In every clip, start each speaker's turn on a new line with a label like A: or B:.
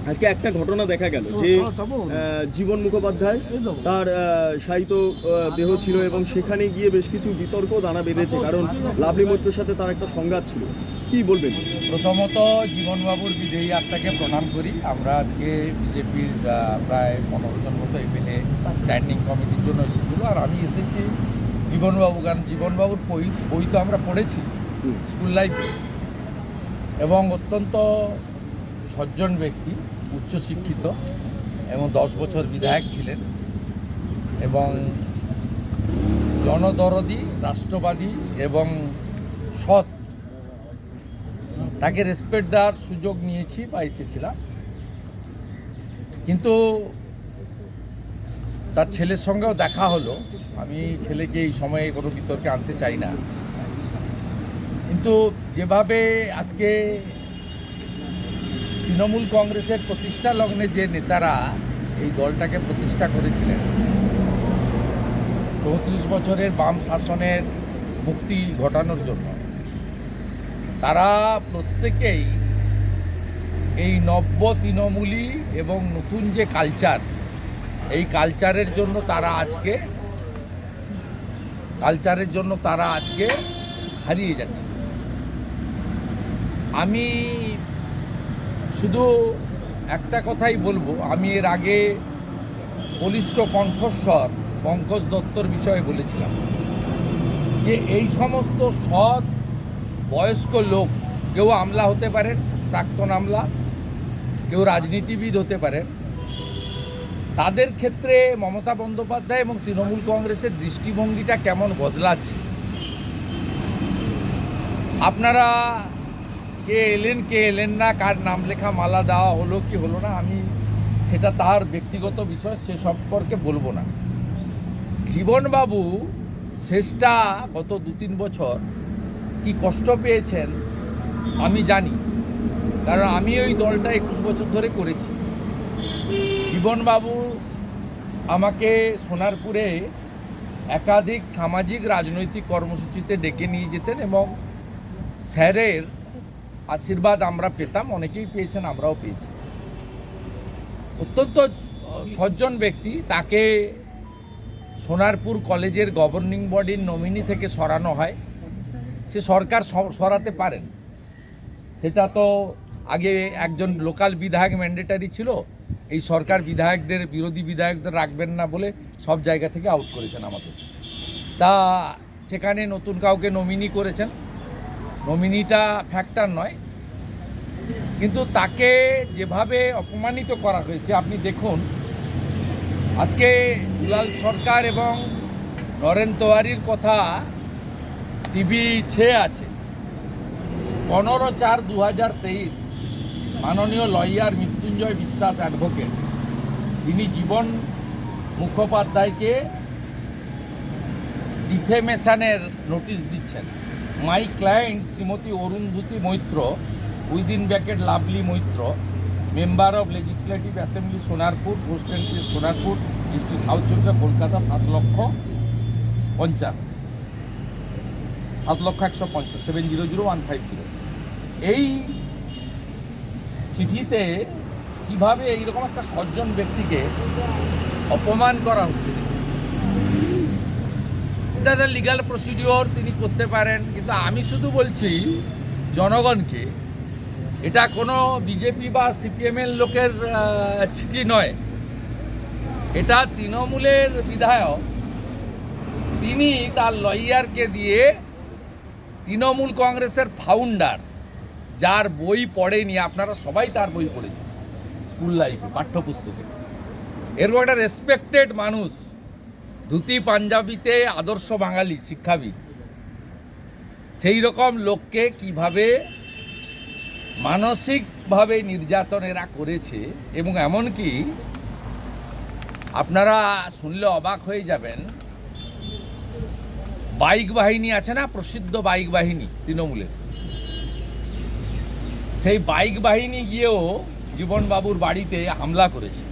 A: আজকে একটা ঘটনা দেখা গেল যে জীবন মুখোপাধ্যায় তার শায়িত দেহ ছিল এবং সেখানে গিয়ে বেশ কিছু বিতর্ক দানা বেঁধেছে, কারণ লাভলি মৈত্রের সাথে তার একটা সংঘাত ছিল। কি বলবেন?
B: প্রথমত জীবনবাবুর বিদেহী আত্মাকে প্রণাম করি। আমরা আজকে বিজেপির প্রায় 15 জন মতো এমএলএ স্ট্যান্ডিং কমিটির জন্য এসেছিলো, আর আমি এসেছি জীবনবাবু, কারণ জীবনবাবুর বই তো আমরা পড়েছি স্কুল লাইফে, এবং অত্যন্ত সজ্জন ব্যক্তি, উচ্চশিক্ষিত এবং 10 বছর বিধায়ক ছিলেন, এবং জনদরদি, রাষ্ট্রবাদী এবং সৎ। তাকে রেসপেক্ট দেওয়ার সুযোগ নিয়েছি বা এসেছিলাম, কিন্তু তার ছেলের সঙ্গেও দেখা হলো। আমি ছেলেকে এই সময়ে কোনো বিতর্কে আনতে চাই না, কিন্তু যেভাবে আজকে তৃণমূল কংগ্রেসের প্রতিষ্ঠা লগ্নে যে নেতারা এই দলটাকে প্রতিষ্ঠা করেছিলেন, 34 বছরের বাম শাসনের মুক্তি ঘটানোর জন্য, তারা প্রত্যেকেই এই নব্য তৃণমূলী এবং নতুন যে কালচার, এই কালচারের জন্য তারা আজকে হারিয়ে যাচ্ছে। আমি শুধু একটা কথাই বলবো, আমি এর আগে বলিষ্ঠ কণ্ঠস্বর পঙ্কজ দত্তর বিষয়ে বলেছিলাম যে এই সমস্ত সৎ বয়স্ক লোক, কেউ আমলা হতে পারেন, প্রাক্তন আমলা, কেউ রাজনীতিবিদ হতে পারেন, তাদের ক্ষেত্রে মমতা বন্দ্যোপাধ্যায় এবং তৃণমূল কংগ্রেসের দৃষ্টিভঙ্গিটা কেমন বদলাচ্ছে। আপনারা কে এলেন না, কার নাম লেখা মালা দেওয়া হলো কি হলো না, আমি সেটা তার ব্যক্তিগত বিষয়, সে সম্পর্কে বলবো না। জীবনবাবু শেষটা গত 2-3 বছর কি কষ্ট পেয়েছেন আমি জানি, কারণ আমি ওই দলটা 21 বছর ধরে করেছি। জীবনবাবু আমাকে সোনারপুরে একাধিক সামাজিক রাজনৈতিক কর্মসূচিতে ডেকে নিয়ে যেতেন, এবং স্যারের আশীর্বাদ আমরা পেতাম, অনেকেই পেয়েছেন, আমরাও পেয়েছি। অত্যন্ত সজ্জন ব্যক্তি। তাকে সোনারপুর কলেজের গভর্নিং বডির নমিনি থেকে সরানো হয়। সে সরকার সরাতে পারেন, সেটা তো আগে একজন লোকাল বিধায়ক ম্যান্ডেটারি ছিল, এই সরকার বিধায়কদের, বিরোধী বিধায়কদের রাখবেন না বলে সব জায়গা থেকে আউট করেছেন আমাদের। তা সেখানে নতুন কাউকে নমিনি করেছেন, নমিনিটা ফ্যাক্টর নয়, কিন্তু তাকে যেভাবে অপমানিত করা হয়েছে আপনি দেখুন। আজকে দুলাল সরকার এবং নরেন তেওয়ারির কথা টিভি ছেয়ে আছে। 15/4/2023 মাননীয় লয়ার মৃত্যুঞ্জয় বিশ্বাস অ্যাডভোকেট, তিনি জীবন মুখোপাধ্যায়কে ডিফেমেশনের নোটিশ দিচ্ছেন। My client Shrimati Arundhati Maitra, within bracket Lovely Maitra, member of legislative assembly Sonarpur, post entry Sonarpur, district south Kolkata, 7,50,000, 7,150,000, 7000150। এই চিঠিতে কিভাবে এইরকম একটা সজ্জন ব্যক্তিকে অপমান করা হচ্ছে, এটা একটা লিগ্যাল প্রসিডিওর, তিনি করতে পারেন, কিন্তু আমি শুধু বলছি জনগণকে, এটা কোনো বিজেপি বা সিপিএমের লোকের চিঠি নয়, এটা তৃণমূলের বিধায়ক, তিনি তার লয়ারকে দিয়ে তৃণমূল কংগ্রেসের ফাউন্ডার, যার বই পড়েনি, আপনারা সবাই তার বই পড়েছেন স্কুল লাইফে, পাঠ্যপুস্তকে, এরকম একটা রেসপেক্টেড মানুষ, ধুতি পাঞ্জাবিতে আদর্শ বাঙালি শিক্ষাবিদ, সেই রকম লোককে কিভাবে মানসিকভাবে নির্যাতন এরা করেছে। এবং এমনকি আপনারা শুনলে অবাক হয়ে যাবেন, বাইক বাহিনী আছে না, প্রসিদ্ধ বাইক বাহিনী তৃণমূলের, সেই বাইক বাহিনী গিয়েও জীবনবাবুর বাড়িতে হামলা করেছে।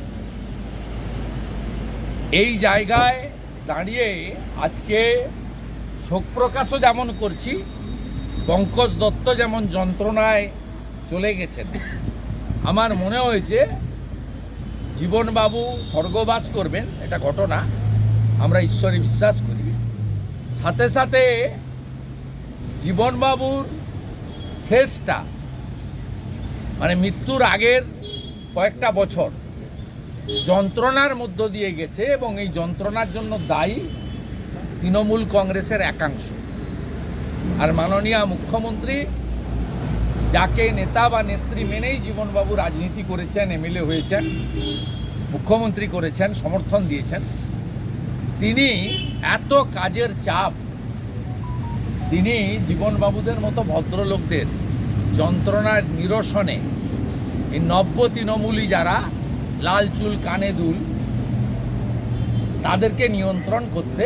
B: এই জায়গায় দাঁড়িয়ে আজকে শোক প্রকাশও যেমন করছি, পঙ্কজ দত্ত যেমন যন্ত্রণায় চলে গেছেন, আমার মনে হয়েছে জীবনবাবু স্বর্গবাস করবেন, এটা ঘটনা, আমরা ঈশ্বরে বিশ্বাস করি। সাথে সাথে জীবনবাবুর শেষটা মানে মৃত্যুর আগের কয়েকটা বছর যন্ত্রণার মধ্য দিয়ে গেছে এবং এই যন্ত্রণার জন্য দায়ী তৃণমূল কংগ্রেসের একাংশ। আর মাননীয় মুখ্যমন্ত্রী, যাকে নেতা বা নেত্রী মেনেই জীবনবাবু রাজনীতি করেছেন, এমএলএ হয়েছেন, মুখ্যমন্ত্রী করেছেন, সমর্থন দিয়েছেন, তিনি এত কাজের চাপ, তিনি জীবনবাবুদের মতো ভদ্রলোকদের যন্ত্রণার নিরসনে এই নব্য তৃণমূলী যারা লাল চুল কানে দুল, তাদেরকে নিয়ন্ত্রণ করতে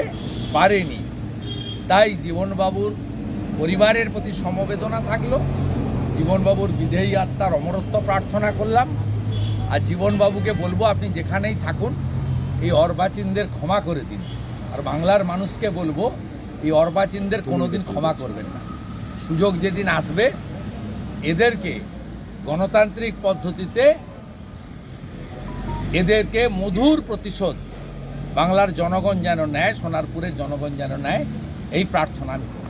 B: পারেনি। তাই জীবনবাবুর পরিবারের প্রতি সমবেদনা থাকলো, জীবনবাবুর বিদেহী আত্মার অমরত্ব প্রার্থনা করলাম। আর জীবনবাবুকে বলবো, আপনি যেখানেই থাকুন এই অর্বাচীনদের ক্ষমা করে দিন। আর বাংলার মানুষকে বলবো, এই অর্বাচীনদের কোনোদিন ক্ষমা করবেন না। সুযোগ যেদিন আসবে এদেরকে গণতান্ত্রিক পদ্ধতিতে এদেরকে মধুর প্রতিশোধ বাংলার জনগণ যেন নেয়, সোনারপুরের জনগণ যেন নেয়, এই প্রার্থনা আমি করি।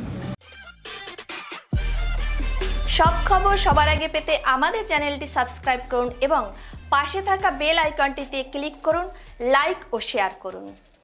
C: সব খবর সবার আগে পেতে আমাদের চ্যানেলটি সাবস্ক্রাইব করুন এবং পাশে থাকা বেল আইকনটিতে ক্লিক করুন, লাইক ও শেয়ার করুন।